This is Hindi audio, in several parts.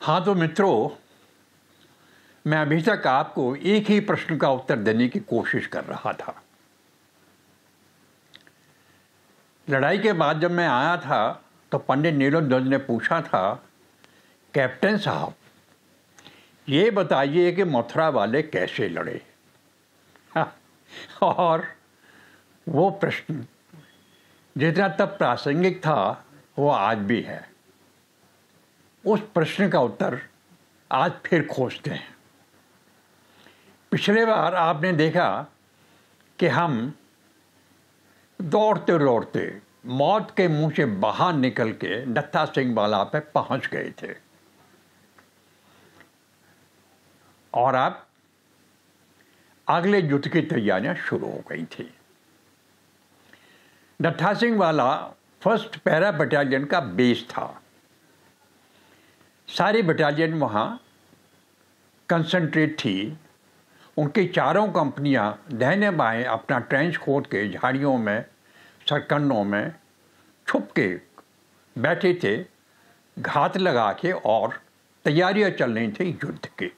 हाँ तो मित्रों, मैं अभी तक आपको एक ही प्रश्न का उत्तर देने की कोशिश कर रहा था। लड़ाई के बाद जब मैं आया था तो पंडित नीलोध्वज ने पूछा था, कैप्टन साहब ये बताइए कि मथुरा वाले कैसे लड़े। और वो प्रश्न जितना तब प्रासंगिक था वो आज भी है। उस प्रश्न का उत्तर आज फिर खोजते हैं। पिछले बार आपने देखा कि हम दौड़ते दौड़ते मौत के मुंह से बाहर निकल के नत्था सिंह वाला पे पहुंच गए थे और अब अगले युद्ध की तैयारियां शुरू हो गई थी। नत्था सिंह वाला फर्स्ट पैरा बटालियन का बेस था। सारी बटालियन वहाँ कंसंट्रेट थी। उनकी चारों कंपनियां दाहिने बाएं अपना ट्रेंच खोद के झाड़ियों में सरकंडों में छुप के बैठे थे, घात लगा के, और तैयारियां चल रही थी युद्ध की।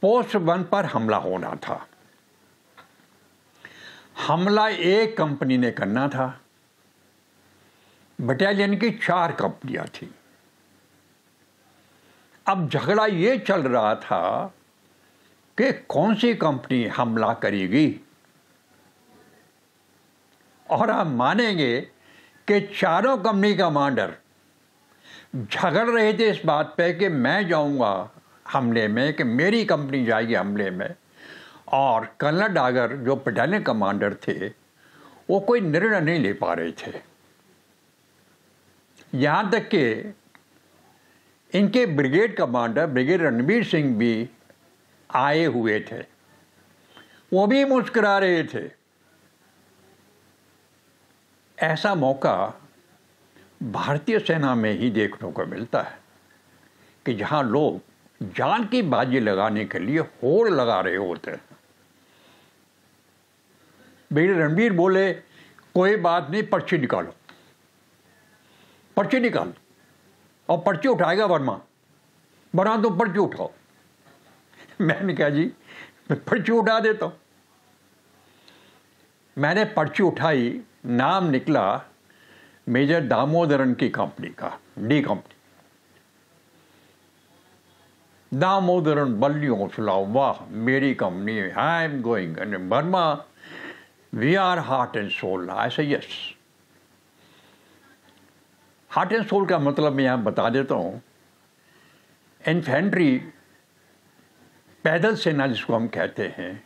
पोस्ट 1 पर हमला होना था। हमला एक कंपनी ने करना था। बटालियन की 4 कंपनियां थी। अब झगड़ा ये चल रहा था कि कौन सी कंपनी हमला करेगी। और आप मानेंगे कि चारों कंपनी कमांडर झगड़ रहे थे इस बात पे कि मैं जाऊंगा हमले में, कि मेरी कंपनी जाएगी हमले में। और कर्नल डागर जो बटालियन कमांडर थे वो कोई निर्णय नहीं ले पा रहे थे। यहाँ तक कि इनके brigade commander brigade Ranbir Singh भी आए हुए थे, वो भी मुस्कुरा रहे थे। ऐसा मौका भारतीय सेना में ही देखने को मिलता है कि जहां लोग जान की बाजी लगाने के लिए होड़ लगा रहे होते हैं। ब्रिगेड रणबीर बोले, कोई बात नहीं, पर्ची निकालो, पर्ची निकालो। और पर्ची उठाएगा वर्मा, बना तो पर्ची उठाओ। मैंने कहा जी मैं पर्ची उठा देता हूं। मैंने पर्ची उठाई, नाम निकला मेजर दामोदरन की कंपनी का, डी कंपनी। दामोदरन बल्लियों सुलाओ, वाह मेरी company, I am going. Verma we are heart and soul. I say yes. Heart and soul का मतलब मैं यहाँ बता देता हूँ। इन्फेंट्री, पैदल सेना जिसको हम कहते हैं,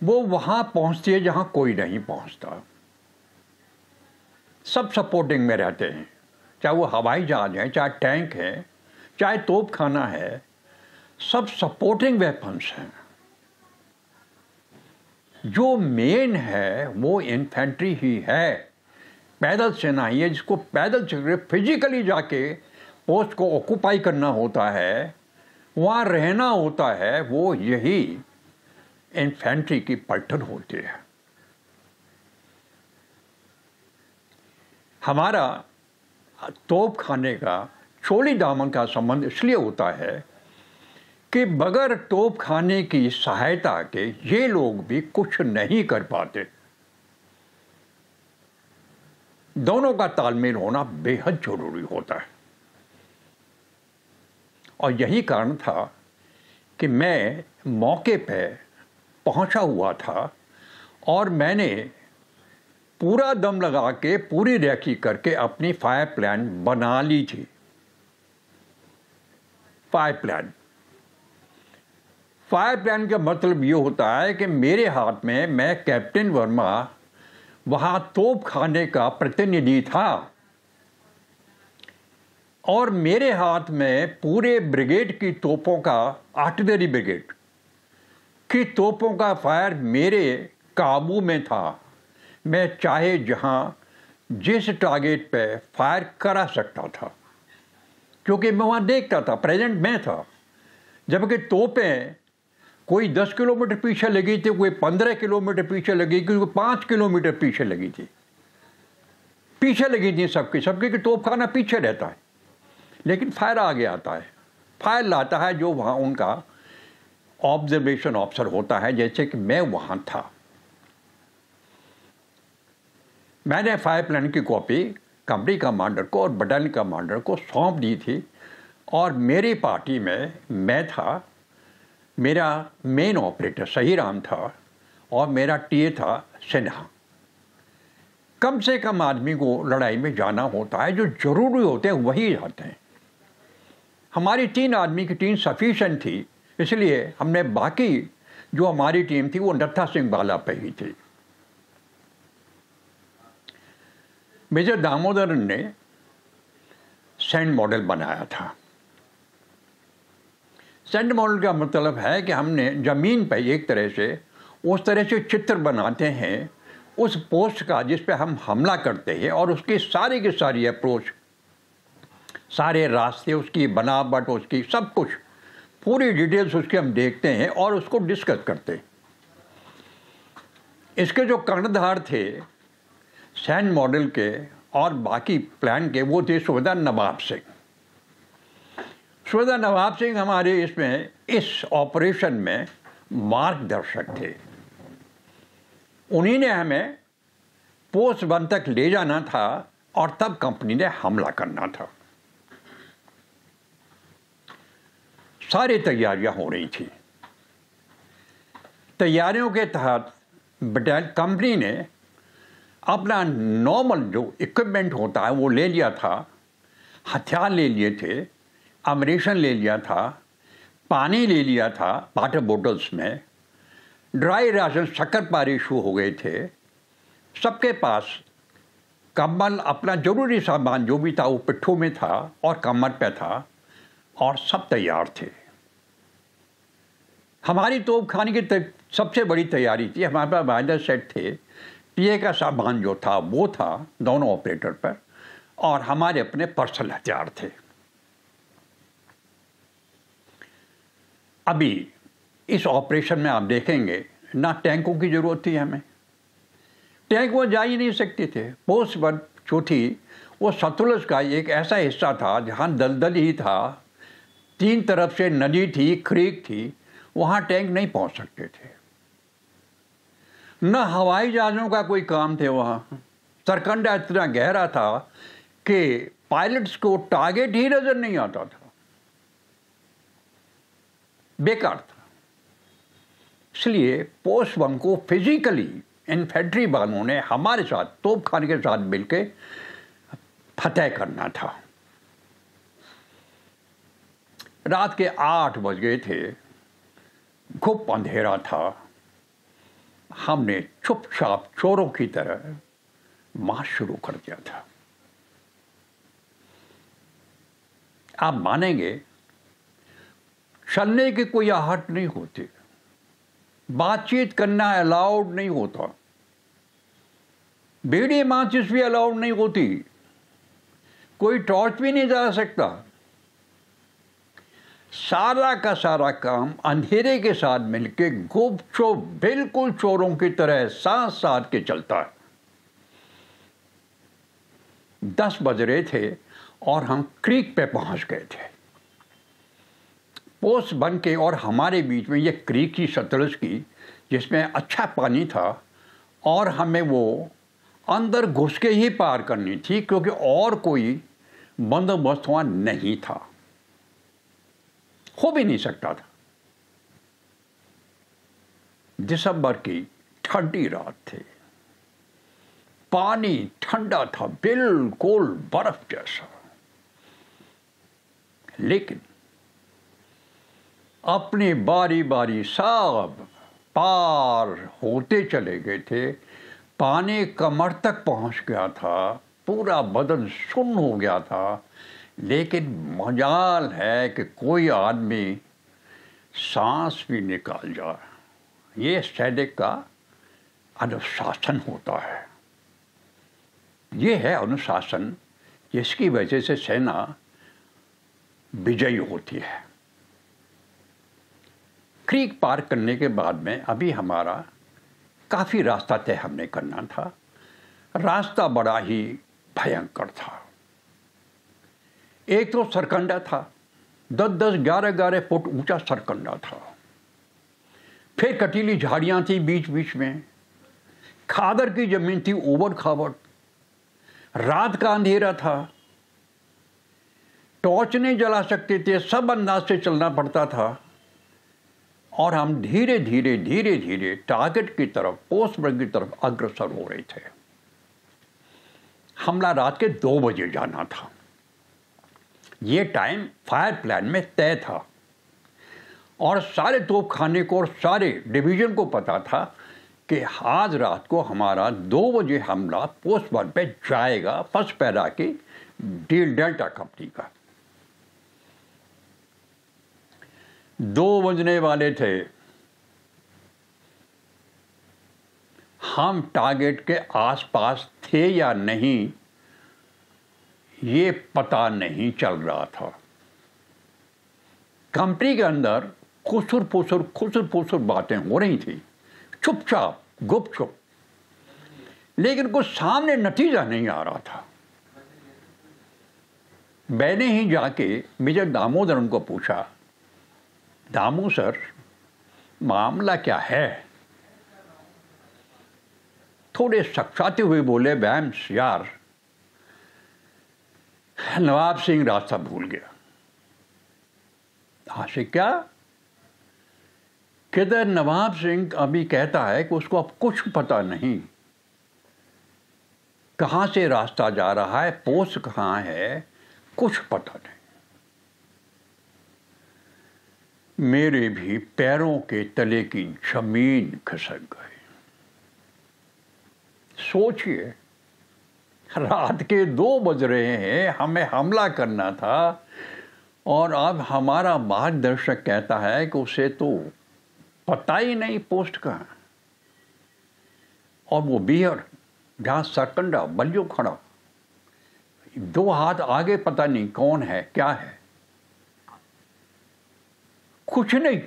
वो वहाँ पहुँचती है जहाँ कोई नहीं पहुँचता। सब सपोर्टिंग में रहते हैं, चाहे वो हवाई जहाज है, चाहे टैंक है, चाहे तोपखाना है, सब सपोर्टिंग वेपन्स हैं। जो मेन है वो इन्फेंट्री ही है, पैदल सेना ही है, जिसको पैदल चल फिजिकली जाके पोस्ट को ऑक्यूपाई करना होता है, वहाँ रहना होता है। वो यही इन्फेंट्री की पलटन होती है। हमारा तोप खाने का चोली दामन का संबंध इसलिए होता है कि बगैर तोप खाने की सहायता के ये लोग भी कुछ नहीं कर पाते। दोनों का तालमेल होना बेहद जरूरी होता है। और यही कारण था कि मैं मौके पे पहुंचा हुआ था और मैंने पूरा दम लगा के, पूरी रेकी करके अपनी फायर प्लान बना ली थी। फायर प्लान का मतलब ये होता है कि मेरे हाथ में, मैं कैप्टन वर्मा वहां तोप खाने का प्रतिनिधि था और मेरे हाथ में पूरे ब्रिगेड की तोपों का, आर्टिलरी ब्रिगेड की तोपों का फायर मेरे काबू में था। मैं चाहे जहां जिस टारगेट पे फायर करा सकता था, क्योंकि मैं वहां देखता था, प्रेजेंट मैं था। जबकि तोपें कोई 10 किलोमीटर पीछे लगी थी, कोई 15 किलोमीटर पीछे लगी, कोई 5 किलोमीटर पीछे लगी थी, पीछे लगी थी सबकी की तोपखाना पीछे रहता है। लेकिन फायर आगे आता है। फायर लाता है जो वहाँ उनका ऑब्जर्वेशन ऑफिसर होता है, जैसे कि मैं वहाँ था। मैंने फायर प्लान की कॉपी कंपनी कमांडर को और बटालियन कमांडर को सौंप दी थी, और मेरी पार्टी में मैं था, मेरा मेन ऑपरेटर सही राम था, और मेरा टीए था सिन्हा। कम से कम आदमी को लड़ाई में जाना होता है, जो जरूरी होते हैं वही जाते हैं। हमारी 3 आदमी की टीम सफिशिएंट थी, इसलिए हमने बाकी जो हमारी टीम थी वो नत्था सिंह बाला पे ही थी। मेजर दामोदरन ने सैंड मॉडल बनाया था। सैंड मॉडल का मतलब है कि हमने ज़मीन पर एक तरह से उस तरह से चित्र बनाते हैं उस पोस्ट का जिस पे हम हमला करते हैं, और उसकी सारी की सारी अप्रोच, सारे रास्ते, उसकी बनावट, उसकी सब कुछ पूरी डिटेल्स उसके हम देखते हैं और उसको डिस्कस करते हैं। इसके जो कर्णधार थे सैंड मॉडल के और बाकी प्लान के, वो थे सुबेदार नवाब सिंह। सुबेदार नवाब सिंह हमारे इसमें इस ऑपरेशन में मार्गदर्शक थे। उन्हीं ने हमें पोस्ट 1 तक ले जाना था और तब कंपनी ने हमला करना था। सारी तैयारियां हो रही थी। तैयारियों के तहत कंपनी ने अपना नॉर्मल जो इक्विपमेंट होता है वो ले लिया था, हथियार ले लिए थे, अम्यूनिशन ले लिया था, पानी ले लिया था वाटर बोतल्स में, ड्राई राशन शक्कर पारी इशू हो गए थे। सबके पास कम्बल, अपना जरूरी सामान जो भी था वो पिट्ठों में था और कमर पे था, और सब तैयार थे। हमारी तोप खाने की सबसे बड़ी तैयारी थी, हमारे पास वाइडर सेट थे, पीए का सामान जो था वो था दोनों ऑपरेटर पर, और हमारे अपने पर्सनल हथियार थे। अभी इस ऑपरेशन में आप देखेंगे ना टैंकों की ज़रूरत थी हमें, टैंक वो जा ही नहीं सकते थे। पोस्ट 1 जो थी वो सतलुज का एक ऐसा हिस्सा था जहाँ दलदल ही था, 3 तरफ से नदी थी, क्रीक थी, वहाँ टैंक नहीं पहुँच सकते थे। न हवाई जहाज़ों का कोई काम थे वहाँ। सरकंडा इतना गहरा था कि पायलट्स को टारगेट ही नज़र नहीं आता था, बेकार था। इसलिए पोस्ट 1 को फिजिकली इन्फेंट्री वालों ने हमारे साथ तोपखाने के साथ मिलकर फतेह करना था। रात के 8 बज गए थे, खूब अंधेरा था। हमने चुपचाप चोरों की तरह मार्च शुरू कर दिया था। आप मानेंगे चलने की कोई आहट नहीं होती, बातचीत करना अलाउड नहीं होता, बीड़ी माचिस भी अलाउड नहीं होती, कोई टॉर्च भी नहीं जा सकता। सारा का सारा काम अंधेरे के साथ मिलके गुपचुप बिल्कुल चोरों की तरह साथ साथ के चलता है। 10 बज रहे थे और हम क्रीक पे पहुंच गए थे। पोस्ट 1 के और हमारे बीच में ये क्रीक की, सतलुज की, जिसमें अच्छा पानी था, और हमें वो अंदर घुस के ही पार करनी थी क्योंकि और कोई बंदोबस्त वहां नहीं था, हो भी नहीं सकता था। दिसंबर की ठंडी रात थी, पानी ठंडा था, बिल्कुल बर्फ जैसा। लेकिन अपनी बारी बारी सब पार होते चले गए थे। पानी कमर तक पहुंच गया था, पूरा बदन सुन्न हो गया था। लेकिन मजाल है कि कोई आदमी सांस भी निकाल जाए। ये सैनिक का अनुशासन होता है, ये है अनुशासन जिसकी वजह से सेना विजयी होती है। क्रीक पार करने के बाद में अभी हमारा काफ़ी रास्ता तय हमने करना था। रास्ता बड़ा ही भयंकर था। एक तो सरकंडा था, 10-10, 11-11 फुट ऊंचा सरकंडा था। फिर कटीली झाड़ियां थी बीच बीच में, खादर की जमीन थी उबड़ खाबड़, रात का अंधेरा था, टॉर्च नहीं जला सकते थे, सब अंदाज से चलना पड़ता था। और हम धीरे धीरे धीरे धीरे टारगेट की तरफ, पोस्टबर्ग की तरफ अग्रसर हो रहे थे। हमला रात के 2 बजे जाना था। ये टाइम फायर प्लान में तय था और सारे तोपखाने को और सारे डिवीजन को पता था कि आज रात को हमारा 2 बजे हमला पोस्टबर्ग पे जाएगा, फर्स्ट पैरा की डेल्टा कंपनी का। 2 बजने वाले थे। हम टारगेट के आसपास थे या नहीं ये पता नहीं चल रहा था। कंपनी के अंदर खुसुर फुसुर बातें हो रही थी, चुपचाप गुपचुप, लेकिन कुछ सामने नतीजा नहीं आ रहा था। मैंने ही जाके मेजर दामोदरन को पूछा, दामू सर मामला क्या है? थोड़े सकसाते हुए बोले, बैम्स यार, नवाब सिंह रास्ता भूल गया। आशिक क्या? किधर नवाब सिंह अभी कहता है कि उसको अब कुछ पता नहीं, कहां से रास्ता जा रहा है, पोस्ट कहां है, कुछ पता नहीं। मेरे भी पैरों के तले की जमीन खिसक गई। सोचिए, रात के 2 बज रहे हैं, हमें हमला करना था और अब हमारा मार्गदर्शक कहता है कि उसे तो पता ही नहीं पोस्ट का। और वो बियर जहां सरकंडा बलियो खड़ा, 2 हाथ आगे, पता नहीं कौन है क्या है, कुछ नहीं।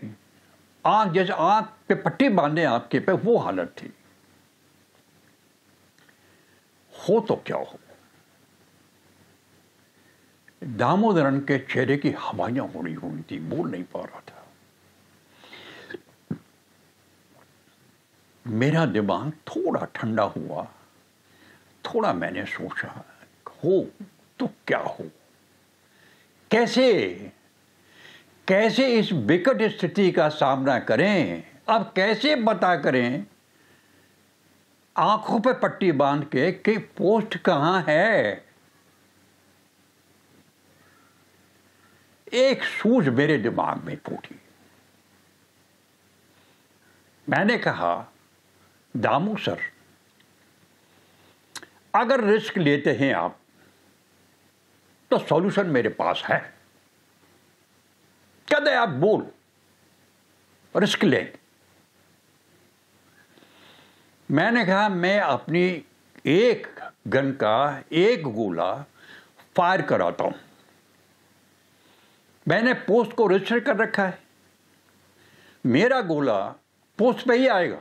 आंख जैसे आंख पे पट्टी बांधे आपके पे, वो हालत थी। हो तो क्या हो। दामोदरन के चेहरे की हवाइयां उड़ी हुई थी, बोल नहीं पा रहा था। मेरा दिमाग थोड़ा ठंडा हुआ, थोड़ा मैंने सोचा, हो तो क्या हो, कैसे इस विकट स्थिति का सामना करें, अब कैसे पता करें आंखों पे पट्टी बांध के कि पोस्ट कहां है। एक सूझ मेरे दिमाग में फूटी। मैंने कहा, दामू सर, अगर रिस्क लेते हैं आप तो सॉल्यूशन मेरे पास है। कहते आप बोल, रिस्क ले। मैंने कहा, मैं अपनी एक गन का एक गोला फायर कराता हूं। मैंने पोस्ट को रजिस्टर कर रखा है, मेरा गोला पोस्ट पे ही आएगा,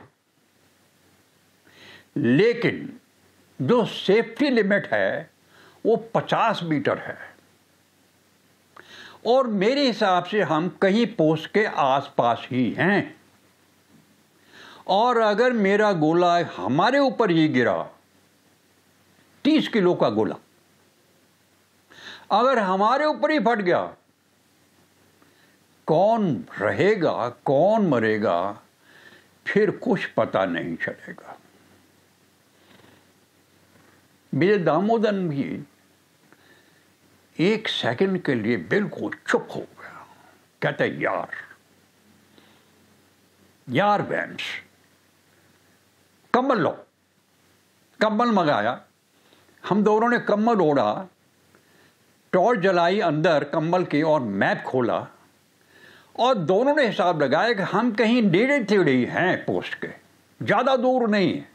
लेकिन जो सेफ्टी लिमिट है वो 50 मीटर है और मेरे हिसाब से हम कहीं पोस्ट के आसपास ही हैं। और अगर मेरा गोला हमारे ऊपर ही गिरा, 30 किलो का गोला अगर हमारे ऊपर ही फट गया, कौन रहेगा कौन मरेगा फिर कुछ पता नहीं चलेगा। मेरे दामोदरन भी 1 सेकंड के लिए बिल्कुल चुप हो गया। कहते, यार बैंस, कम्बल लो। कम्बल मंगाया, हम दोनों ने कम्बल ओढ़ा, टॉर्च जलाई अंदर कम्बल की और मैप खोला और दोनों ने हिसाब लगाया कि हम कहीं नेड़े तेड़े ही हैं पोस्ट के, ज्यादा दूर नहीं है।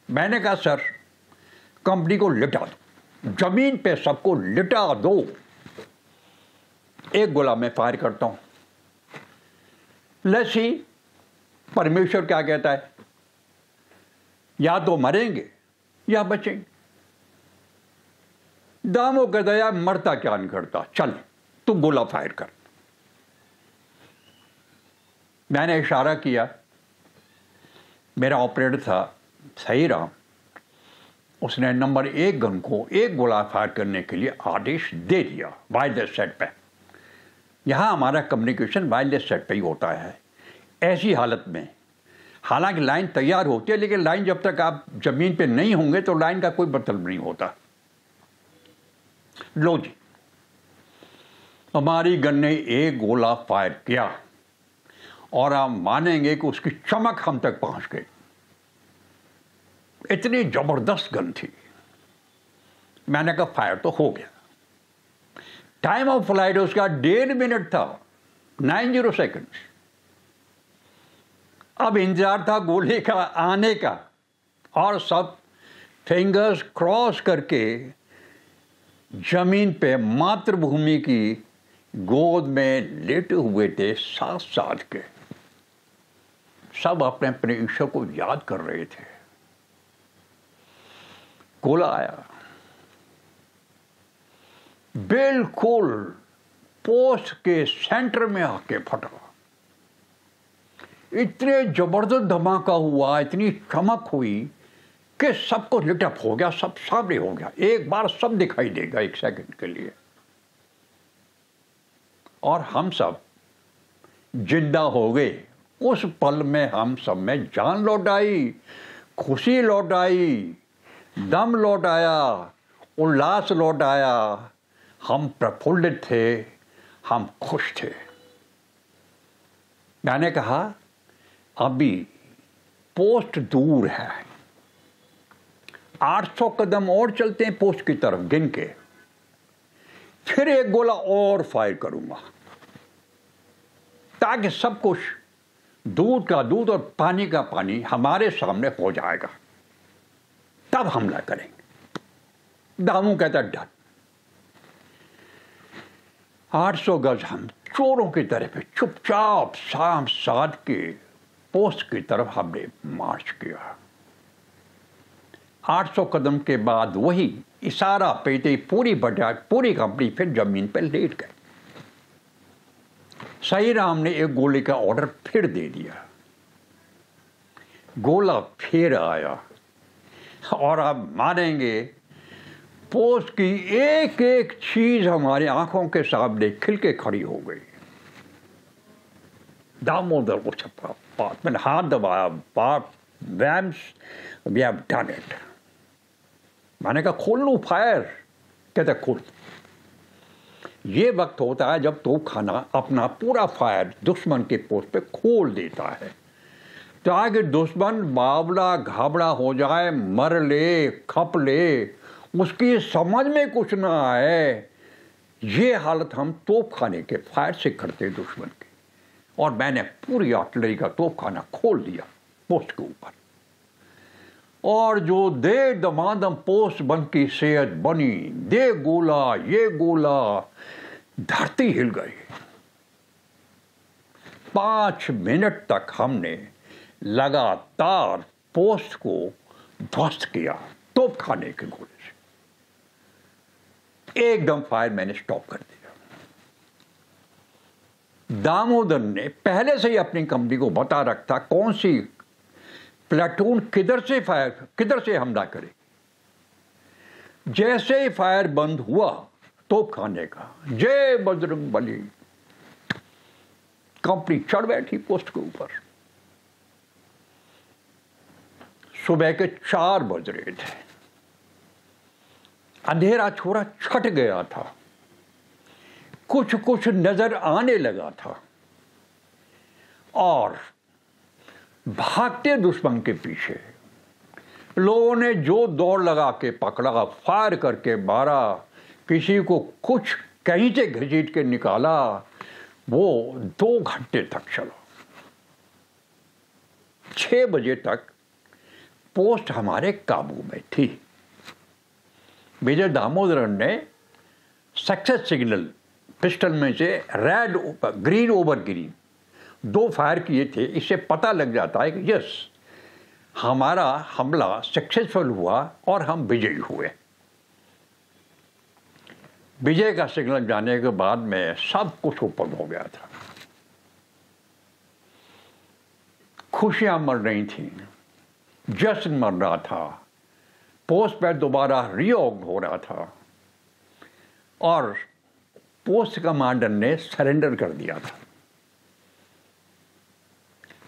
मैंने कहा, सर कंपनी को लिटा दो, जमीन पे सबको लिटा दो। एक गोला मैं फायर करता हूं, लेट्स सी परमेश्वर क्या कहता है, या तो मरेंगे या बचेंगे। दामो कहता यार मरता क्या नहीं करता, चल तू गोला फायर कर। मैंने इशारा किया, मेरा ऑपरेटर था सही राम, उसने नंबर 1 गन को एक गोला फायर करने के लिए आदेश दे दिया वायरलेस सेट पे। यहाँ हमारा कम्युनिकेशन वायरलेस सेट पे ही होता है। ऐसी हालत में हालांकि लाइन तैयार होती है, लेकिन लाइन जब तक आप जमीन पे नहीं होंगे तो लाइन का कोई मतलब नहीं होता। लो जी, हमारी गन ने एक गोला फायर किया और आप मानेंगे कि उसकी चमक हम तक पहुंच गई। इतनी जबरदस्त गन थी। मैंने कहा फायर तो हो गया। टाइम ऑफ फ्लाइट उसका 1.5 मिनट था, 90 सेकंड्स। अब इंतजार था गोली का आने का, और सब फिंगर्स क्रॉस करके जमीन पे मातृभूमि की गोद में लेटे हुए थे साथ साथ के। सब अपने अपने ईश्वर को याद कर रहे थे। गोला आया, बिल्कुल पोस्ट के सेंटर में आके फटा। इतने जबरदस्त धमाका हुआ, इतनी चमक हुई कि सबको लिटअप हो गया, सब सामने हो गया। एक बार सब दिखाई देगा 1 सेकंड के लिए, और हम सब जिंदा हो गए। उस पल में हम सब में जान लौट आई, खुशी लौट आई, दम लौट आया, उल्लास लौट आया। हम प्रफुल्लित थे, हम खुश थे। मैंने कहा अभी पोस्ट दूर है, 800 कदम और चलते हैं पोस्ट की तरफ गिन के, फिर एक गोला और फायर करूंगा ताकि सब कुछ दूध का दूध और पानी का पानी हमारे सामने हो जाएगा, तब हमला करेंगे। दामू कहता डर। 800 गज हम चोरों की तरफ चुपचाप शाम साध के पोस्ट की तरफ हमने मार्च किया। 800 कदम के बाद वही इशारा पेते पूरी बजाज पूरी कंपनी फिर जमीन पर लेट गए। सही राम ने एक गोली का ऑर्डर फिर दे दिया। गोला फिर आया, और आप मानेंगे पोस्ट की एक एक चीज हमारी आंखों के सामने खिल के खड़ी हो गई। दामोदर को छपा बात, मैंने हाथ दबाया, बात वैम्स वी हैव डन इट। मैंने कहा खोल लूं फायर? कहते खोल। ये वक्त होता है जब तोपखाना अपना पूरा फायर दुश्मन के पोस्ट पे खोल देता है, ताकि दुश्मन बावला घाबड़ा हो जाए, मर ले, खप ले, उसकी समझ में कुछ ना आए। ये हालत हम तोपखाने के फायर से करते दुश्मन की। और मैंने पूरी आर्टिलरी का तोपखाना खोल दिया पोस्ट के ऊपर, और जो दे दमादम पोस्ट बन की सेहत बनी, दे गोला ये गोला, धरती हिल गई। 5 मिनट तक हमने लगातार पोस्ट को ध्वस्त किया तोपखाने के गोले से। एकदम फायर मैंने स्टॉप कर दिया। दामोदर ने पहले से ही अपनी कंपनी को बता रखा कौन सी प्लेटून किधर से हमला करे। जैसे ही फायर बंद हुआ तोपखाने का, जय बजरंग बली, कंपनी चढ़ बैठी पोस्ट के ऊपर। सुबह के 4 बज रहे थे, अंधेरा छोड़ा छट गया था, कुछ कुछ नजर आने लगा था, और भागते दुश्मन के पीछे लोगों ने जो दौड़ लगा के पकड़ा, फायर करके मारा, किसी को कुछ कहीं से घसीट के निकाला। वो 2 घंटे तक चला। 6 बजे तक पोस्ट हमारे काबू में थी। मेजर दामोदरन ने सक्सेस सिग्नल पिस्टल में से red green over green 2 fire किए थे। इससे पता लग जाता है कि यस, हमारा हमला सक्सेसफुल हुआ और हम विजयी हुए। विजय का सिग्नल जाने के बाद में सब कुछ ऊपर हो गया था। खुशियां मर रही थी, जश्न मर रहा था, पोस्ट पर दोबारा रीऑर्ग हो रहा था और पोस्ट कमांडर ने सरेंडर कर दिया था।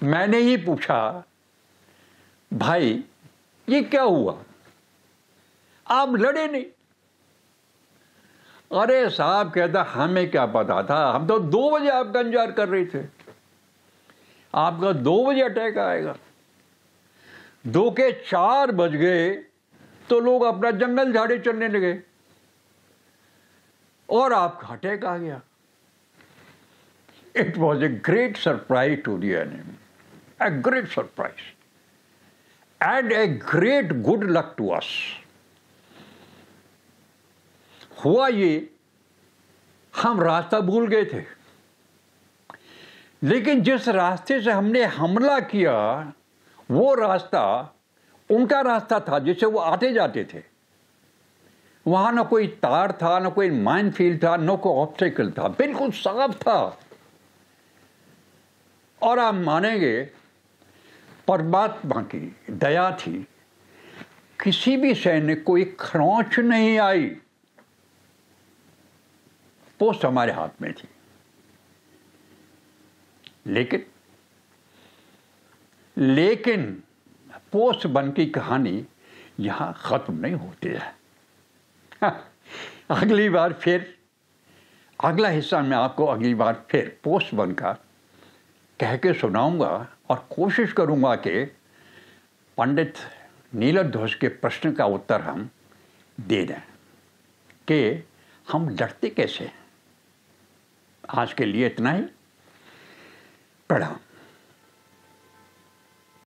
मैंने ही पूछा, भाई ये क्या हुआ, आप लड़े नहीं? अरे साहब कहता, हमें क्या पता था, हम तो 2 बजे आपका इंतजार कर रहे थे, आपका 2 बजे अटैक आएगा। 2 के 4 बज गए तो लोग अपना जंगल झाड़ी चलने लगे और आपका अटैक आ गया। It was a great surprise to the enemy, a great surprise and a great good luck to us। हुआ ये, हम रास्ता भूल गए थे, लेकिन जिस रास्ते से हमने हमला किया वो रास्ता उनका रास्ता था जिससे वो आते जाते थे। वहां ना कोई तार था, ना कोई माइनफील्ड था, ना कोई ऑब्स्टेकल था, बिल्कुल साफ था। और आप मानेंगे, परमात्मा की दया थी, किसी भी सैनिक को एक खरोंच नहीं आई। पोस्ट हमारे हाथ में थी, लेकिन पोस्ट बन की कहानी यहां खत्म नहीं होती है। अगली बार फिर, अगला हिस्सा मैं आपको अगली बार फिर पोस्ट बन का कह के सुनाऊंगा और कोशिश करूंगा कि पंडित नीलध्वज के प्रश्न का उत्तर हम दे दें कि हम डरते कैसे हैं। आज के लिए इतना ही। प्रणाम।